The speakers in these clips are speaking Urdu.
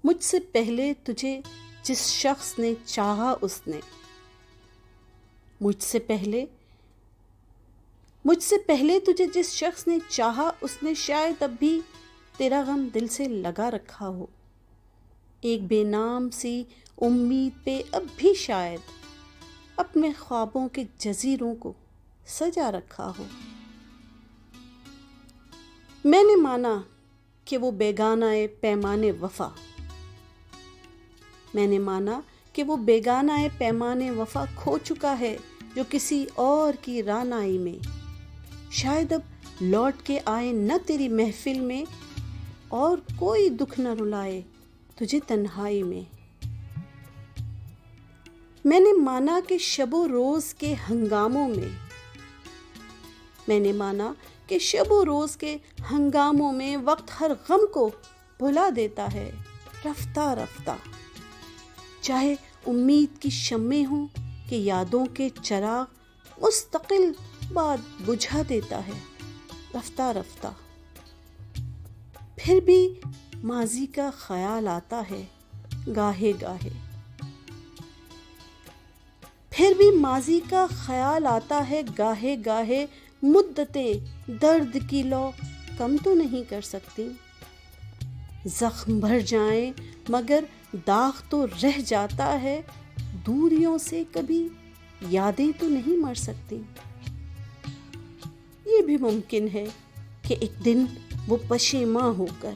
مجھ سے پہلے تجھے جس شخص نے چاہا اس نے، مجھ سے پہلے تجھے جس شخص نے چاہا اس نے شاید اب بھی تیرا غم دل سے لگا رکھا ہو، ایک بے نام سی امید پہ اب بھی شاید اپنے خوابوں کے جزیروں کو سجا رکھا ہو۔ میں نے مانا کہ وہ بیگانہ پیمانے وفا، میں نے مانا کہ وہ بیگانہ پیمانے وفا کھو چکا ہے جو کسی اور کی رعنائی میں، شاید اب لوٹ کے آئے نہ تیری محفل میں، اور کوئی دکھ نہ رلائے تجھے تنہائی میں۔ میں نے مانا کہ شب و روز کے ہنگاموں میں، میں نے مانا کہ شب و روز کے ہنگاموں میں وقت ہر غم کو بھلا دیتا ہے رفتہ رفتہ، چاہے امید کی شمعیں ہوں کہ یادوں کے چراغ مستقل بات بجھا دیتا ہے رفتہ رفتہ۔ پھر بھی ماضی کا خیال آتا ہے گاہے گاہے، پھر بھی ماضی کا خیال آتا ہے گاہے گاہے، مدتیں درد کی لو کم تو نہیں کر سکتی، زخم بھر جائیں مگر داغ تو رہ جاتا ہے، دوریوں سے کبھی یادیں تو نہیں مر سکتی۔ یہ بھی ممکن ہے کہ ایک دن وہ پشیماں ہو کر،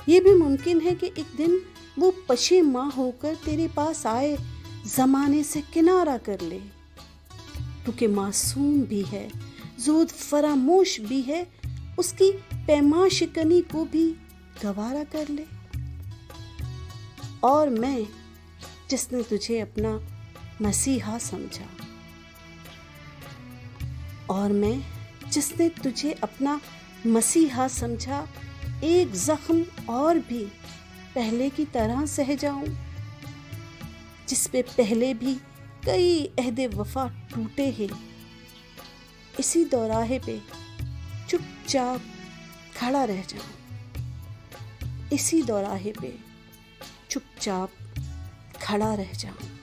یہ بھی ممکن ہے کہ ایک دن وہ پشیماں ہو کر تیرے پاس آئے، زمانے سے کنارہ کر لے، تو کہ معصوم بھی ہے، زود فراموش بھی ہے، اس کی پیماں شکنی کو بھی گوارا کر لے۔ اور میں جس نے تجھے اپنا مسیحا سمجھا، اور میں جس نے تجھے اپنا مسیحا سمجھا، ایک زخم اور بھی پہلے کی طرح سہ جاؤں، جس پہ پہلے بھی کئی عہد وفا ٹوٹے ہیں، اسی دوراہے پہ چپ چاپ کھڑا رہ جاؤں، اسی دوراہے پہ چپ چاپ کھڑا رہ جاؤں۔